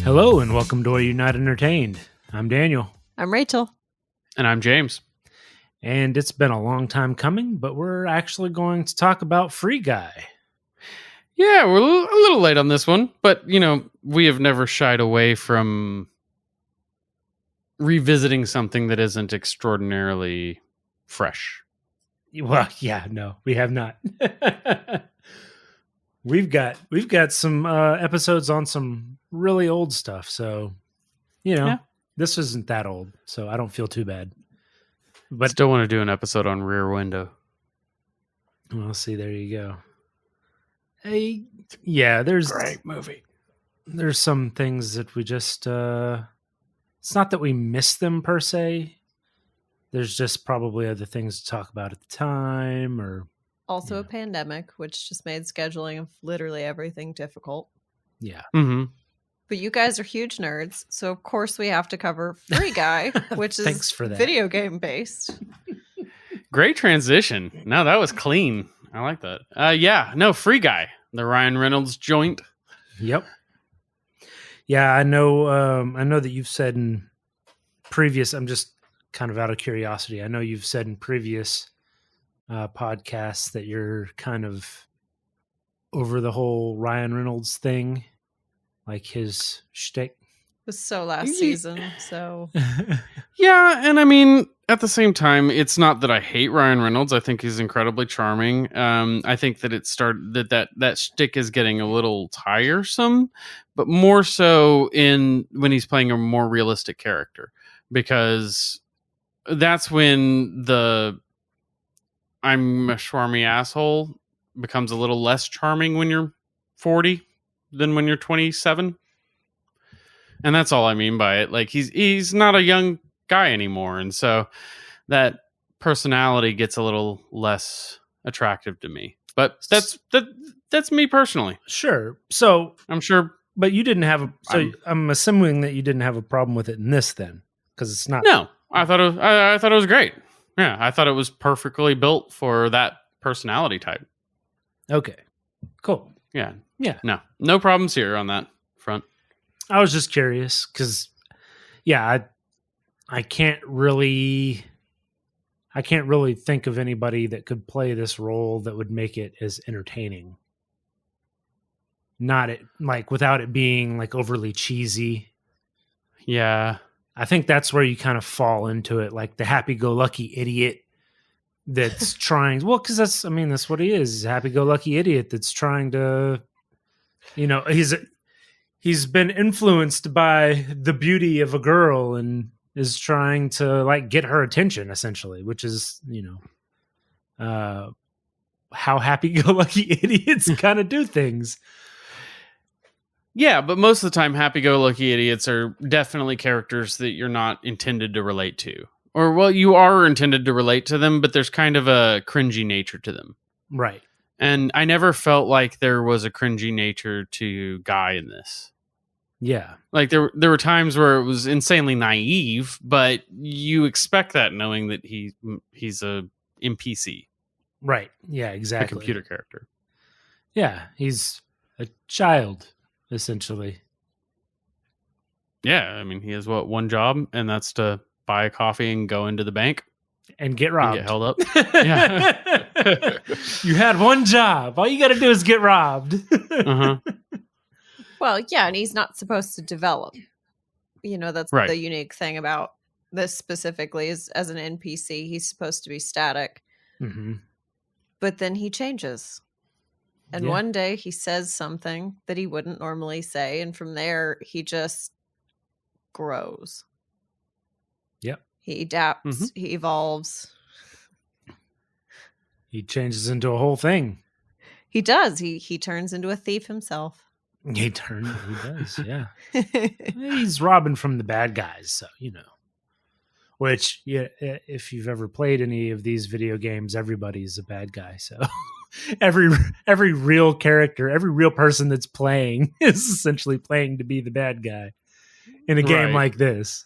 Hello and welcome to Are You Not Entertained? I'm Daniel. I'm Rachel. And I'm James. And it's been a long time coming, but we're actually going to talk about Free Guy. Yeah, we're a little late on this one, but, we have never shied away from revisiting something that isn't extraordinarily fresh. Well, yeah, no, we have not. We've got some episodes on some really old stuff, so This isn't that old, so I don't feel too bad. But still want to do an episode on Rear Window. Well, see, there you go. Hey, yeah, there's great movie. There's some things that we just it's not that we miss them per se. There's just probably other things to talk about at the time, or also a pandemic, which just made scheduling of literally everything difficult. Yeah. Mm-hmm. But you guys are huge nerds, so of course we have to cover Free Guy, which is Thanks for that. Video game based. Great transition. No, that was clean. I like that. Free Guy, the Ryan Reynolds joint. Yep. Yeah, I know that you've said in previous, I'm just kind of out of curiosity, I know you've said in previous podcasts that you're kind of over the whole Ryan Reynolds thing, like his shtick. It was so last season, so... Yeah, and I mean, at the same time, it's not that I hate Ryan Reynolds. I think he's incredibly charming. I think that it started that shtick is getting a little tiresome, but more so when he's playing a more realistic character, because that's when the I'm a schwarmy asshole becomes a little less charming when you're 40 than when you're 27. And that's all I mean by it. Like he's not a young guy anymore, and so that personality gets a little less attractive to me. But that's me personally. Sure. So I'm sure, but you didn't have I'm assuming that you didn't have a problem with it in this then, because it's not. No, I thought it was great. Yeah, I thought it was perfectly built for that personality type. Okay, cool. Yeah. No problems here on that front. I was just curious because, I can't really think of anybody that could play this role that would make it as entertaining. Without it being like overly cheesy. Yeah. I think that's where you kind of fall into it, like the happy-go-lucky idiot that's trying. Well, because that's what he is. He's a happy-go-lucky idiot that's trying to, he's been influenced by the beauty of a girl and is trying to like get her attention, essentially, which is how happy-go-lucky idiots kind of do things. Yeah, but most of the time, happy-go-lucky idiots are definitely characters that you're not intended to relate to. Or, well, you are intended to relate to them, but there's kind of a cringy nature to them. Right. And I never felt like there was a cringy nature to Guy in this. Yeah. Like, there were times where it was insanely naive, but you expect that knowing that he's a NPC. Right. Yeah, exactly. A computer character. Yeah, he's a child. Essentially. Yeah, I mean, he has one job, and that's to buy a coffee and go into the bank and get robbed. And get held up. Yeah. You had one job. All you got to do is get robbed. Uh-huh. Well, yeah, and he's not supposed to develop. That's right. The unique thing about this specifically is as an NPC, he's supposed to be static. Mm-hmm. But then he changes. And one day he says something that he wouldn't normally say. And from there, he just grows. Yep. He adapts. Mm-hmm. He evolves. He changes into a whole thing. He does. He turns into a thief himself. He does, yeah. He's robbing from the bad guys, so, Which, if you've ever played any of these video games, everybody's a bad guy, so... every real character, every real person that's playing is essentially playing to be the bad guy in a game like this.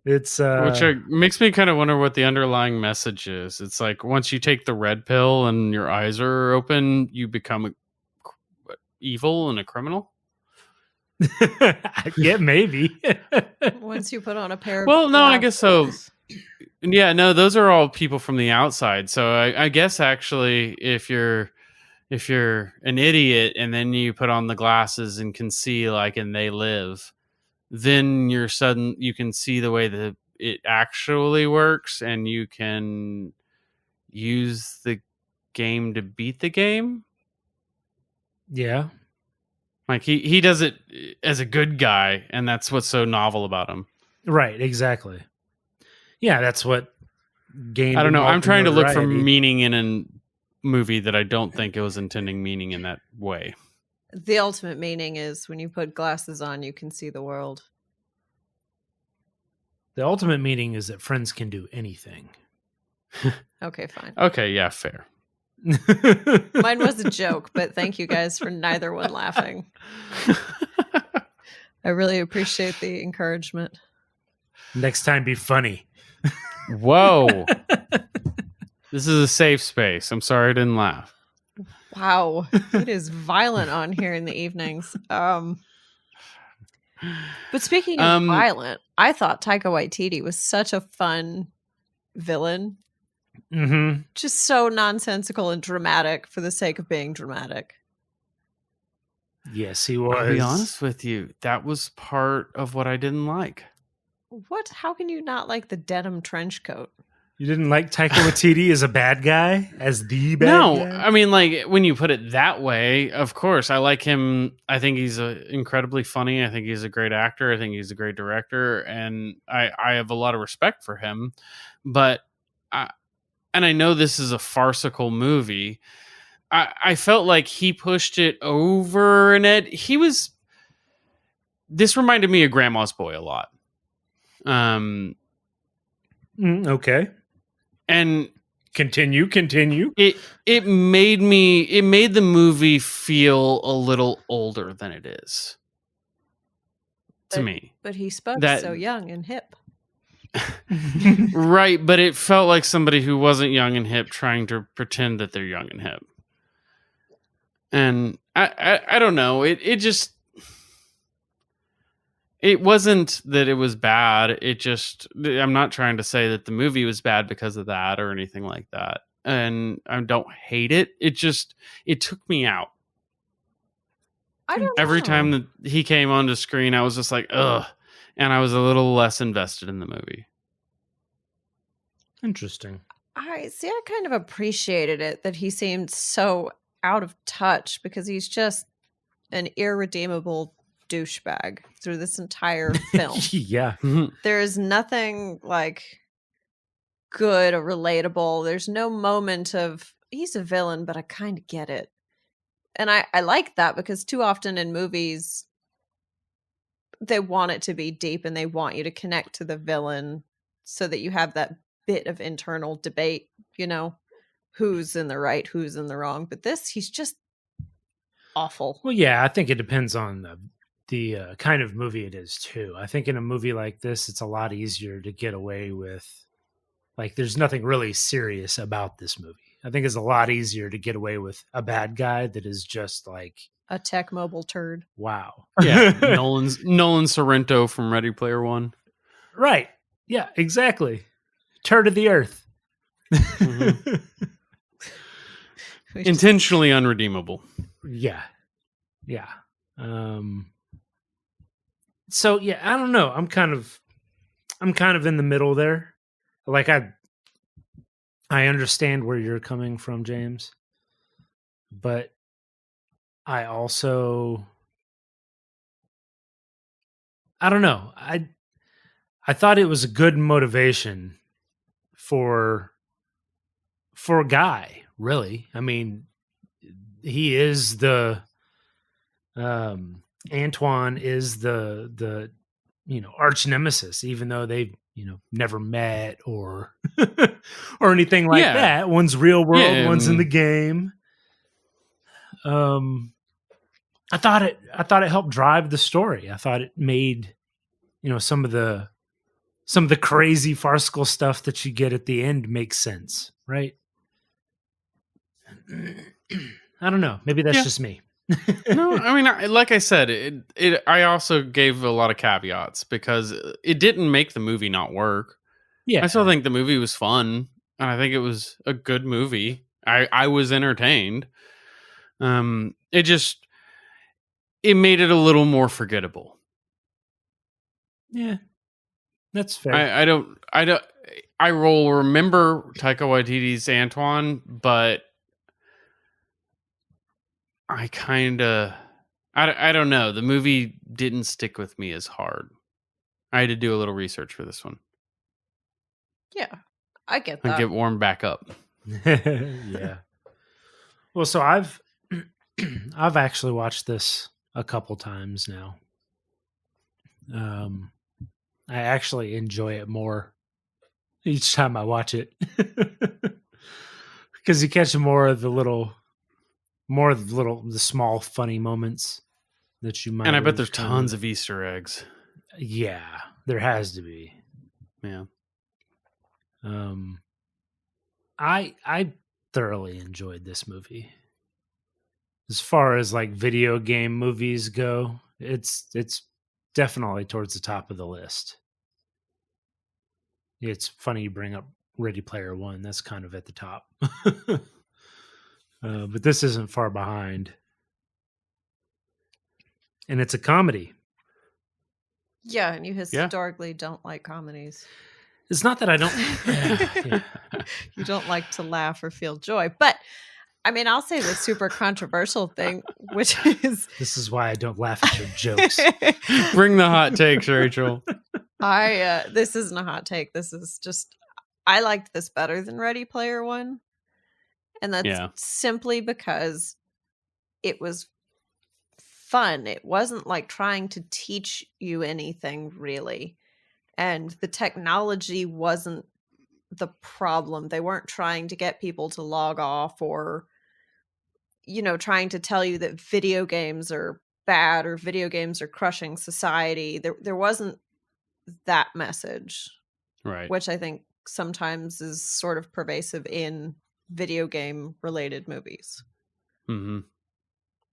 It's which makes me kind of wonder what the underlying message is. It's like once you take the red pill and your eyes are open, you become evil and a criminal. Yeah, maybe. Once you put on a pair of Well, no, I guess so. glasses. Yeah, no, those are all people from the outside. So I guess actually, if you're an idiot and then you put on the glasses and can see like and they live, then you can see the way that it actually works, and you can use the game to beat the game. Yeah. Like he does it as a good guy, and that's what's so novel about him. Right, exactly. Yeah, that's what gained. I don't know. I'm trying to look for notoriety. meaning in a movie that I don't think it was intending meaning in that way. The ultimate meaning is when you put glasses on, you can see the world. The ultimate meaning is that friends can do anything. Okay, fine. Okay, yeah, fair. Mine was a joke, but thank you guys for neither one laughing. I really appreciate the encouragement. Next time, be funny. Whoa. This is a safe space. I'm sorry I didn't laugh. Wow, it is violent on here in the evenings. But speaking of violent, I thought Taika Waititi was such a fun villain. Mm-hmm. Just so nonsensical and dramatic for the sake of being dramatic. Yes, he was. I'll be honest with you. That was part of what I didn't like. What? How can you not like the denim trench coat? You didn't like Taika Waititi as a bad guy? As the bad guy? I mean, like, when you put it that way, of course, I like him. I think he's incredibly funny. I think he's a great actor. I think he's a great director. And I have a lot of respect for him. But, and I know this is a farcical movie. I felt like he pushed it over an edge. This reminded me of Grandma's Boy a lot. Okay. And continue. It made the movie feel a little older than it is to me. But he spoke so young and hip. Right, but it felt like somebody who wasn't young and hip trying to pretend that they're young and hip. And I don't know. It wasn't that it was bad. I'm not trying to say that the movie was bad because of that or anything like that. And I don't hate it. It took me out. I don't know. Every time that he came onto screen, I was just like, ugh. And I was a little less invested in the movie. Interesting. I kind of appreciated it that he seemed so out of touch because he's just an irredeemable douchebag through this entire film. Yeah. There is nothing like good or relatable. There's no moment of he's a villain, but I kind of get it. And I like that because too often in movies, they want it to be deep and they want you to connect to the villain so that you have that bit of internal debate, who's in the right, who's in the wrong. But he's just awful. Well, yeah, I think it depends on the kind of movie it is too. I think in a movie like this, it's a lot easier to get away with, like, there's nothing really serious about this movie. I think it's a lot easier to get away with a bad guy that is just like a tech mobile turd. Wow. Yeah, Nolan Sorrento from Ready Player One. Right. Yeah, exactly. Turd of the earth. Mm-hmm. Intentionally unredeemable. Yeah. So yeah, I don't know. I'm kind of in the middle there. Like I understand where you're coming from, James, but I also, I don't know. I thought it was a good motivation for Guy, really. I mean, he is Antoine is the arch nemesis, even though they've never met or or anything like that. One's real world, one's in the game. I thought it helped drive the story. I thought it made some of the crazy farcical stuff that you get at the end make sense, right? I don't know. Maybe that's just me. No, I mean, like I said, I also gave a lot of caveats because it didn't make the movie not work. Yeah. I still think the movie was fun, and I think it was a good movie. I was entertained. It made it a little more forgettable. Yeah. That's fair. I will remember Taika Waititi's Antoine, but I don't know. The movie didn't stick with me as hard. I had to do a little research for this one Yeah, I get and that. get warmed back up. Yeah. Well, so I've actually watched this a couple times now. I actually enjoy it more each time I watch it because you catch more of the small funny moments that you might. And I bet there's tons of Easter eggs. Yeah, there has to be. Yeah. I thoroughly enjoyed this movie. As far as like video game movies go, it's definitely towards the top of the list. It's funny you bring up Ready Player One. That's kind of at the top. But this isn't far behind. And it's a comedy. Yeah, and you historically don't like comedies. It's not that I don't. You don't like to laugh or feel joy. But, I mean, I'll say the super controversial thing, which is... This is why I don't laugh at your jokes. Bring the hot takes, Rachel. This isn't a hot take. This is just... I liked this better than Ready Player One. And that's simply because it was fun. It wasn't like trying to teach you anything, really. And the technology wasn't the problem. They weren't trying to get people to log off or, trying to tell you that video games are bad or video games are crushing society. There wasn't that message. Right. Which I think sometimes is sort of pervasive in video game related movies. Mm-hmm.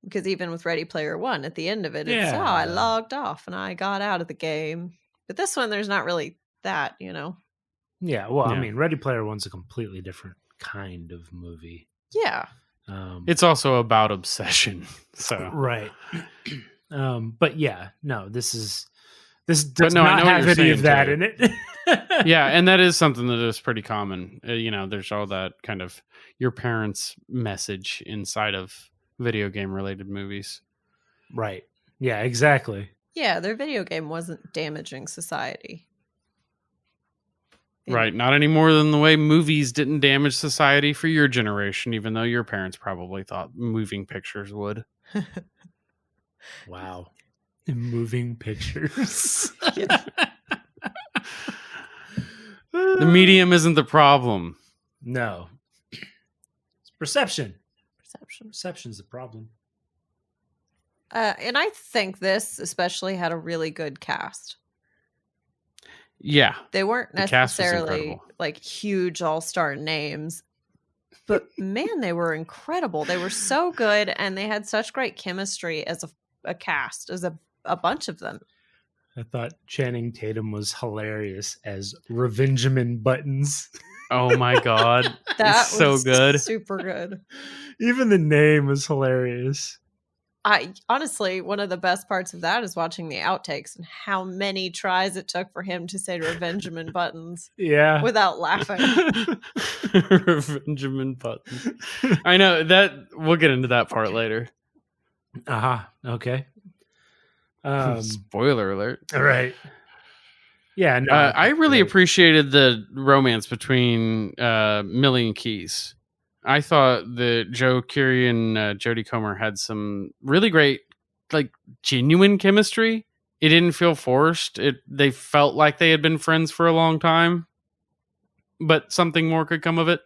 Because even with Ready Player One, at the end of it, it's, I logged off and I got out of the game. But this one, there's not really that, Yeah, well, I mean, Ready Player One's a completely different kind of movie. Yeah. It's also about obsession. So right. But yeah, no, this does not have any of that in it. Yeah, and that is something that is pretty common. There's all that kind of your parents' message inside of video game related movies. Right. Yeah, exactly. Yeah, their video game wasn't damaging society. Right. Not any more than the way movies didn't damage society for your generation, even though your parents probably thought moving pictures would. Wow. Moving pictures. The medium isn't the problem. No. It's perception. Perception. Perception's the problem. And I think this especially had a really good cast. Yeah. They weren't necessarily like huge all-star names, but man, they were incredible. They were so good, and they had such great chemistry as a cast, as a bunch of them. I thought Channing Tatum was hilarious as Revengeman Buttons. Oh my God. That was so good. Super good. Even the name was hilarious. Honestly, one of the best parts of that is watching the outtakes and how many tries it took for him to say Revengeman Buttons. Yeah. Without laughing. Revengeman Buttons. I know that we'll get into that part later. Okay. Spoiler alert. All right. Yeah. No, I really appreciated the romance between Millie and Keys. I thought that Joe Keery and Jodie Comer had some really great, like, genuine chemistry. It didn't feel forced. They felt like they had been friends for a long time, but something more could come of it.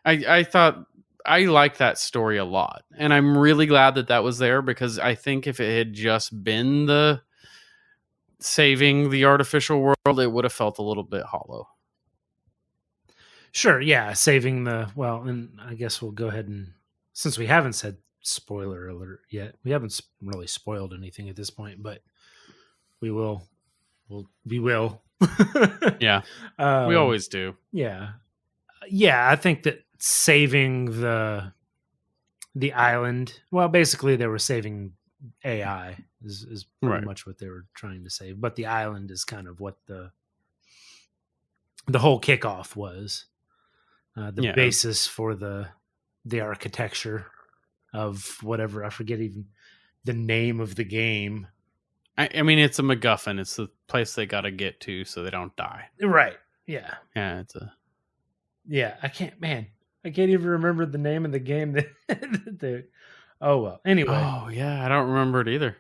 I thought I liked that story a lot, and I'm really glad that was there, because I think if it had just been the saving the artificial world, it would have felt a little bit hollow. Sure, yeah, saving and I guess we'll go ahead and, since we haven't said spoiler alert yet. We haven't really spoiled anything at this point, but we will. We will. Yeah, we always do. Yeah. I think that saving the island. Well, basically, they were saving AI. Is pretty Right. much what they were trying to save. But the island is kind of what the whole kickoff was. The basis for the architecture of whatever. I forget even the name of the game. I mean, it's a MacGuffin. It's the place they got to get to so they don't die. Right. Yeah. Yeah, it's a. Yeah, I can't even remember the name of the game that oh well. Anyway. Oh yeah, I don't remember it either.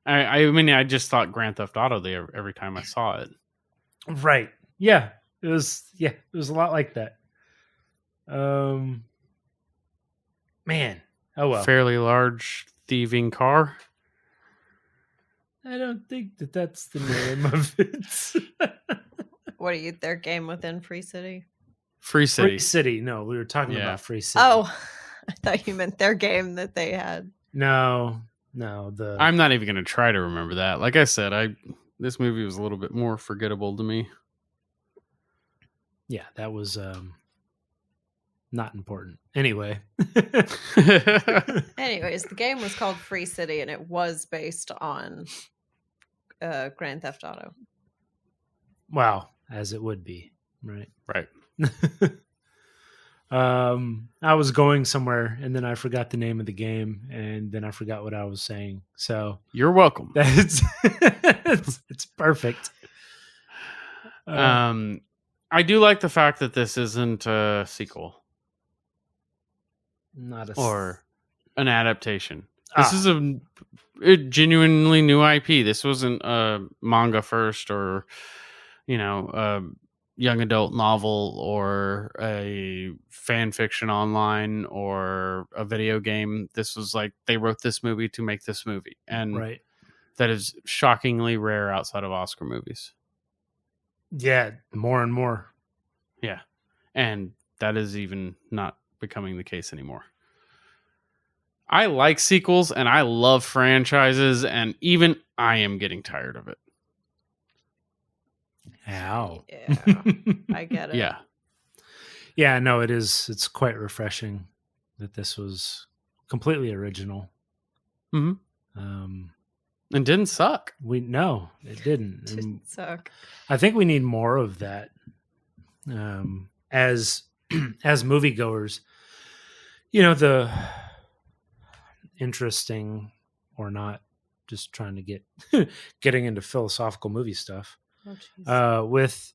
I mean, I just thought Grand Theft Auto there every time I saw it. Right. Yeah. It was a lot like that. Man. Oh well. Fairly large thieving car. I don't think that's the name of it. What are you? Their game within Free City? Free City. Free City. No, we were talking Yeah. about Free City. Oh, I thought you meant their game that they had. No. I'm not even going to try to remember that. Like I said, this movie was a little bit more forgettable to me. Yeah, that was not important. Anyway. Anyways, the game was called Free City, and it was based on Grand Theft Auto. Wow, as it would be, right? Right. I was going somewhere, and then I forgot the name of the game, and then I forgot what I was saying. So You're welcome. that's it's perfect. I do like the fact that this isn't a sequel Not a or an adaptation. This is a genuinely new IP. This wasn't a manga first or, a young adult novel or a fan fiction online or a video game. This was like they wrote this movie to make this movie. And right. that is shockingly rare outside of Oscar movies. Yeah, more and more. Yeah. And that is even not becoming the case anymore. I like sequels and I love franchises, and even I am getting tired of it. How? Yeah, I get it. Yeah. Yeah, no, it is. It's quite refreshing that this was completely original. Mm-hmm. And didn't suck. No, it didn't. Didn't suck. I think we need more of that. As moviegoers, the interesting or not, just trying to getting into philosophical movie stuff. With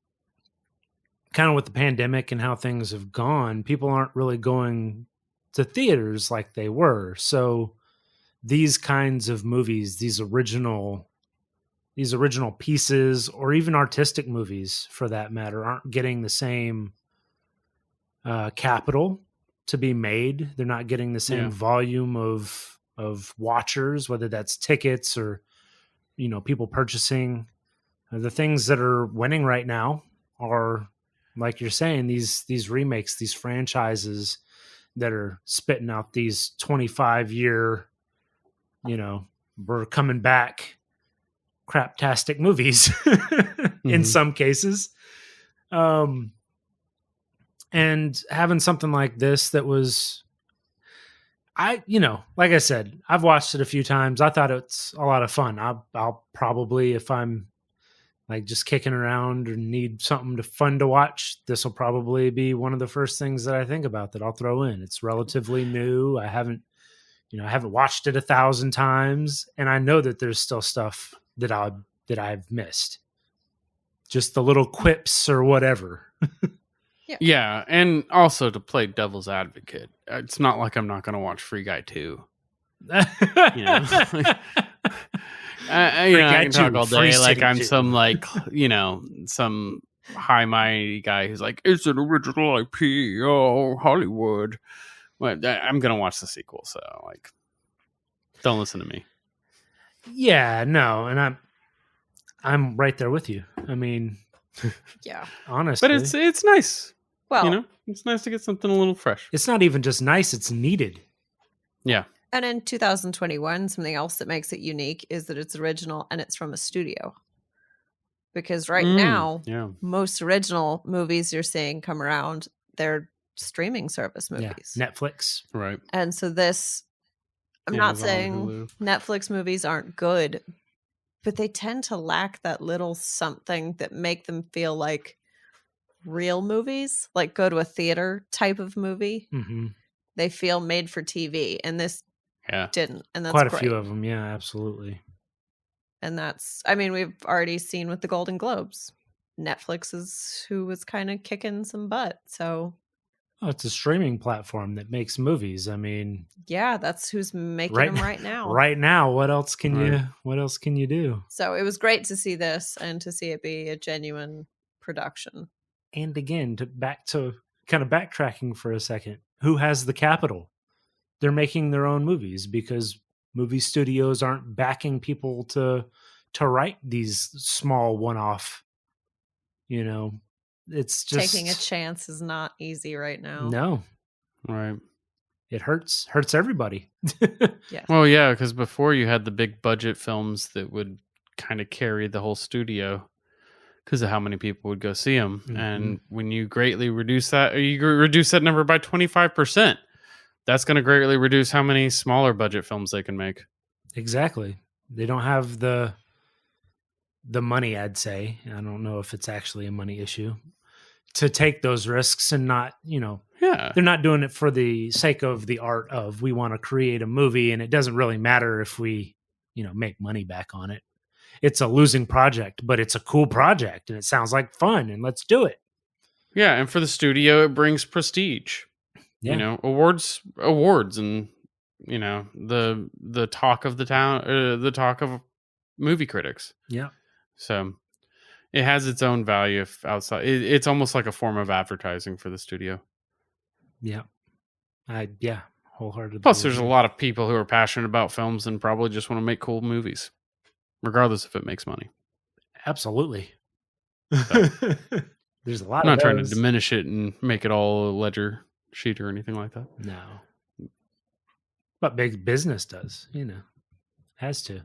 the pandemic and how things have gone, people aren't really going to theaters like they were. So these kinds of movies, these original pieces, or even artistic movies for that matter, aren't getting the same capital to be made. They're not getting the same volume of watchers, whether that's tickets or people purchasing. The things that are winning right now are, like you're saying, these remakes, these franchises that are spitting out these 25-year, we're coming back craptastic movies in some cases. And having something like this that was, like I said, I've watched it a few times. I thought it's a lot of fun. I'll probably, if I'm like just kicking around or need something fun to watch, this will probably be one of the first things that I think about that I'll throw in. It's relatively new. I haven't watched it 1,000 times, and I know that there's still stuff that I've missed. Just the little quips or whatever. Yeah, and also to play devil's advocate, it's not like I'm not going to watch Free Guy 2. I can talk all day like I'm some some high mighty guy who's like, it's an original IP, Hollywood. But I'm gonna watch the sequel, so don't listen to me. Yeah, no, and I'm right there with you. I mean, yeah, honestly, but it's nice. Well, it's nice to get something a little fresh. It's not even just nice; it's needed. Yeah. And in 2021, something else that makes it unique is that it's original and it's from a studio. Because right now, Yeah. most original movies you're seeing come around, they're streaming service movies. Yeah, Netflix. Right. And so this, I'm not Amazon, saying Hulu. Netflix movies aren't good, but they tend to lack that little something that make them feel like real movies, like go to a theater type of movie. Mm-hmm. They feel made for TV, and this didn't. And that's quite a great. few of them. Yeah, absolutely. And that's, I mean, we've already seen with the Golden Globes. Netflix is who was kind of kicking some butt. So, it's a streaming platform that makes movies. I mean, yeah, that's who's making them right now. Right now, what else can you do? So it was great to see this and to see it be a genuine production. And again, to kind of backtracking for a second, who has the capital? They're making their own movies because movie studios aren't backing people to write these small one-off. It's just taking a chance is not easy right now. No, right. It hurts everybody. Yeah. Well, yeah, because before you had the big budget films that would kind of carry the whole studio because of how many people would go see them. Mm-hmm. And when you greatly reduce that, or you reduce that number by 25%, that's going to greatly reduce how many smaller budget films they can make. Exactly. They don't have the money, I'd say. I don't know if it's actually a money issue to take those risks and not, Yeah. They're not doing it for the sake of the art of we want to create a movie and it doesn't really matter if we, make money back on it. It's a losing project, but it's a cool project and it sounds like fun and let's do it. Yeah, and for the studio it brings prestige. Yeah. Awards and the talk of the town, the talk of movie critics. Yeah. So it has its own value if outside. It's almost like a form of advertising for the studio. Yeah. Wholeheartedly. Plus, there's a lot of people who are passionate about films and probably just want to make cool movies, regardless if it makes money. Absolutely. So, there's a lot I'm of not trying to those. diminish it and make it all a ledger sheet or anything like that. No. But big business does, has to.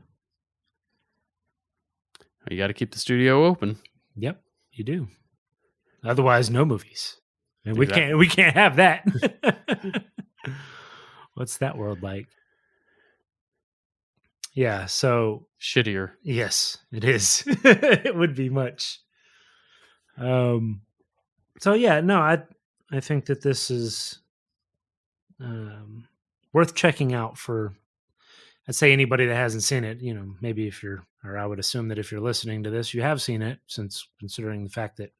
You got to keep the studio open. Yep, you do. Otherwise, no movies. And Exactly. we can't have that. What's that world like? Yeah, so Shittier. yes, it is. It would be much. So yeah, no, I think that this is worth checking out for, I'd say, anybody that hasn't seen it. Maybe I would assume that if you're listening to this, you have seen it, since considering the fact that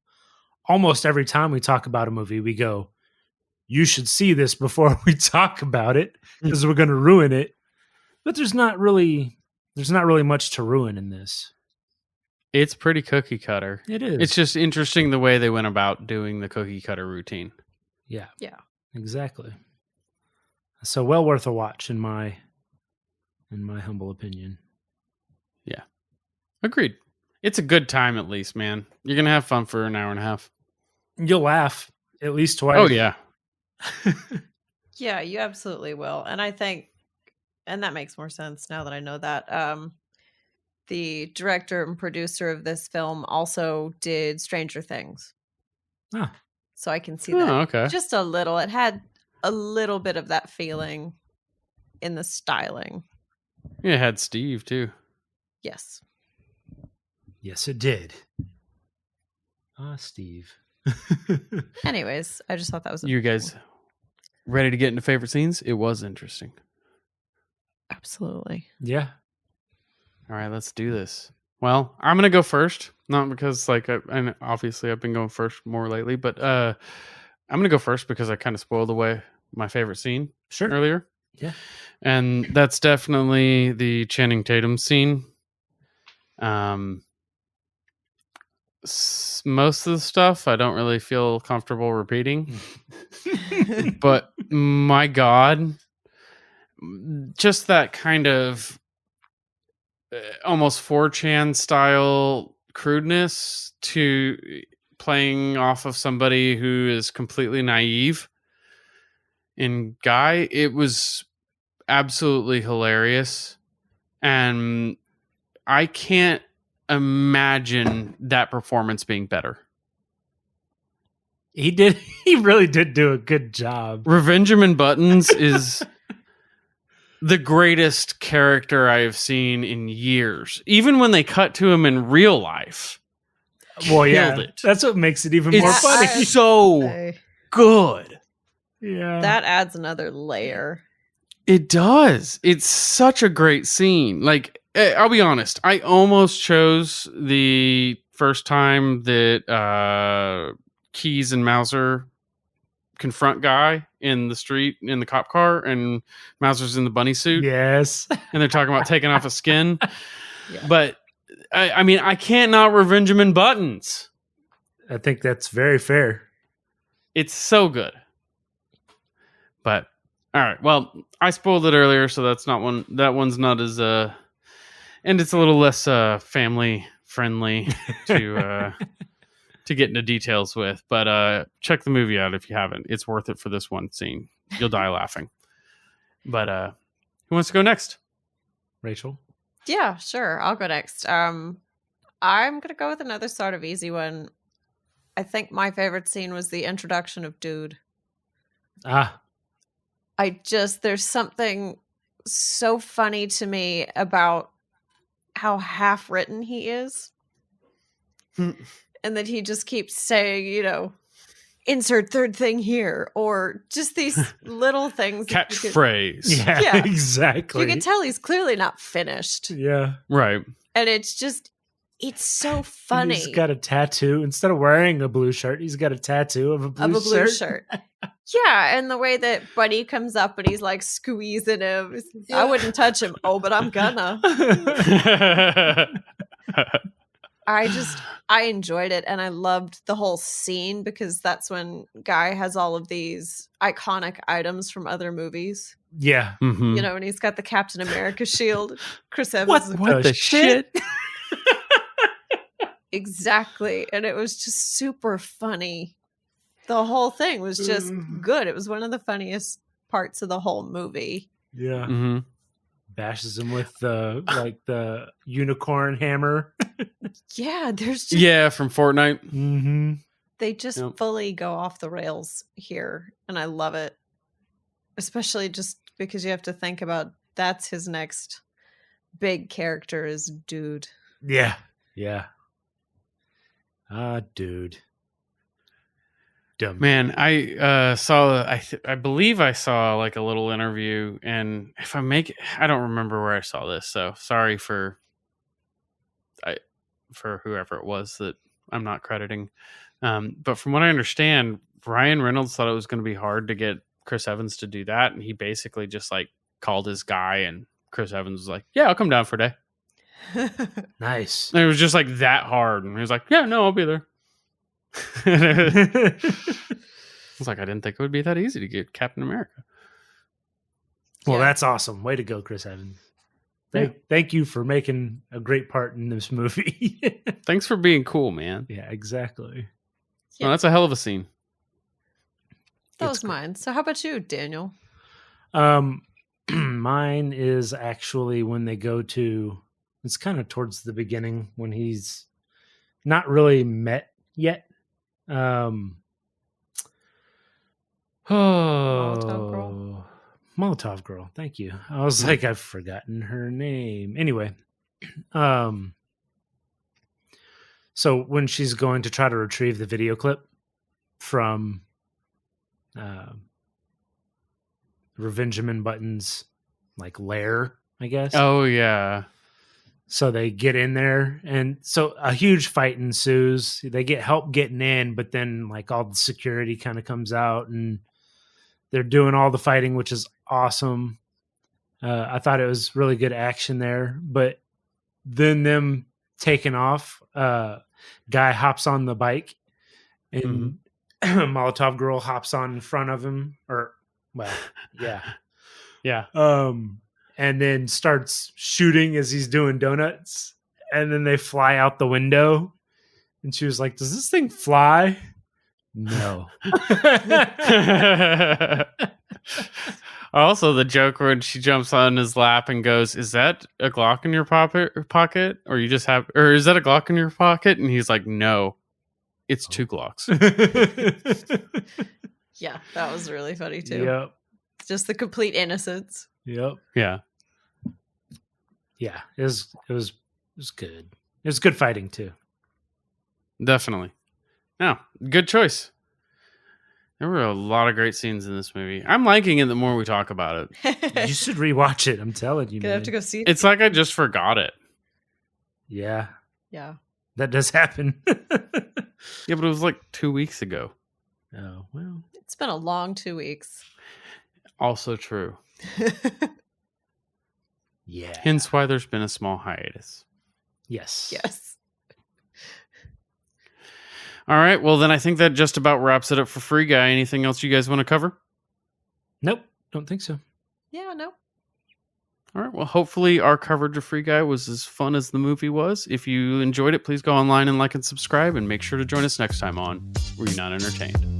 almost every time we talk about a movie, we go, you should see this before we talk about it because we're going to ruin it. But there's not really much to ruin in this. It's pretty cookie cutter. It is. It's just interesting the way they went about doing the cookie cutter routine. Yeah. Yeah. Exactly. So well worth a watch in my humble opinion. Yeah. Agreed. It's a good time at least, man. You're going to have fun for an hour and a half. You'll laugh at least twice. Oh, yeah. Yeah, you absolutely will. And I think, and that makes more sense now that I know that. The director and producer of this film also did Stranger Things. Ah. So I can see that. Okay. Just a little. It had a little bit of that feeling in the styling. Yeah, it had Steve, too. Yes. Yes, it did. Steve. Anyways, I just thought that was You guys ready to get into favorite scenes? It was interesting. Absolutely. Yeah. All right, let's do this. Well, I'm gonna go first, not because and obviously I've been going first more lately, but I'm gonna go first because I kind of spoiled away my favorite scene earlier. Yeah, and that's definitely the Channing Tatum scene. Most of the stuff I don't really feel comfortable repeating, but my God, just that kind of almost 4chan style crudeness to playing off of somebody who is completely naive in Guy. It was absolutely hilarious. And I can't imagine that performance being better. He really did do a good job. Revengeman Buttons is the greatest character I have seen in years. Even when they cut to him in real life. Well, yeah, it. that's what makes it even more It's funny. so good. Yeah. That adds another layer. It does. It's such a great scene. Like, I'll be honest. I almost chose the first time that Keys and Mauser confront Guy in the street in the cop car, and Mauser's in the bunny suit. Yes. And they're talking about taking off his skin. Yeah. But I mean, I can't not revenge him in Buttons. I think that's very fair. It's so good. But all right, well, I spoiled it earlier, so that's not one. That one's not as and it's a little less family friendly to get into details with. But check the movie out if you haven't. It's worth it for this one scene. You'll die laughing. But who wants to go next? Rachel? Yeah, sure. I'll go next. I'm going to go with another sort of easy one. I think my favorite scene was the introduction of Dude. There's something so funny to me about how half written he is. And that he just keeps saying, insert third thing here, or just these little things. Catchphrase. Yeah, exactly. You can tell he's clearly not finished. Yeah. Right. And it's so funny. He's got a tattoo. Instead of wearing a blue shirt, he's got a tattoo of a blue shirt. Yeah, and the way that Buddy comes up and he's like squeezing him. Yeah. I wouldn't touch him. Oh, but I'm gonna. I enjoyed it, and I loved the whole scene because that's when Guy has all of these iconic items from other movies. Yeah. Mm-hmm. And he's got the Captain America shield. Chris Evans. What the shit? Exactly. And it was just super funny. The whole thing was just good. It was one of the funniest parts of the whole movie. Yeah. Mm-hmm. Bashes him with the unicorn hammer. Yeah, there's just from Fortnite. Mm-hmm. They just fully go off the rails here, and I love it. Especially just because you have to think about that's his next big character is Dude. Yeah. Yeah. Dude. Dumb. Man, I saw. I believe I saw like a little interview, and if I don't remember where I saw this. So sorry for whoever it was that I'm not crediting. But from what I understand, Ryan Reynolds thought it was going to be hard to get Chris Evans to do that, and he basically just like called his guy, and Chris Evans was like, "Yeah, I'll come down for a day." Nice. And it was just like that hard, and he was like, "Yeah, no, I'll be there." I was like, I didn't think it would be that easy to get Captain America. Well, that's awesome. Way to go, Chris Evans. Thank you for making a great part in this movie. Thanks for being cool, man. Yeah, exactly. Well, that's a hell of a scene. That was mine. So how about you, Daniel? Mine is actually when they go to, it's kind of towards the beginning when he's not really met yet. Molotov Girl. Thank you. I was like, I've forgotten her name. Anyway, so when she's going to try to retrieve the video clip from Revengeman Button's like lair, I guess. Oh yeah. So they get in there, and so a huge fight ensues. They get help getting in, but then like all the security kind of comes out, and they're doing all the fighting, which is awesome. I thought it was really good action there, but then them taking off, Guy hops on the bike, and Molotov Girl hops on in front of him, yeah. And then starts shooting as he's doing donuts. And then they fly out the window. And she was like, does this thing fly? No. I Also, the joke when she jumps on his lap and goes, "Is that a Glock in your pocket, or you just have, or is that a Glock in your pocket?" And he's like, "No, it's 2 Glocks." Yeah, that was really funny too. Yep. Just the complete innocence. Yep. Yeah, Yeah. It was good. It was good fighting too. definitely. No, good choice. There were a lot of great scenes in this movie. I'm liking it the more we talk about it. You should rewatch it. I'm telling you, Gonna man. have to go see it. It's like I just forgot it. Yeah, Yeah. that does happen. Yeah, but it was like 2 weeks ago. Oh well. It's been a long 2 weeks. Also true. Yeah. Hence why there's been a small hiatus. Yes. Yes. All right. Well, then I think that just about wraps it up for Free Guy. Anything else you guys want to cover? Nope. Don't think so. Yeah, no. All right. Well, hopefully our coverage of Free Guy was as fun as the movie was. If you enjoyed it, please go online and like and subscribe, and make sure to join us next time on Were You Not Entertained?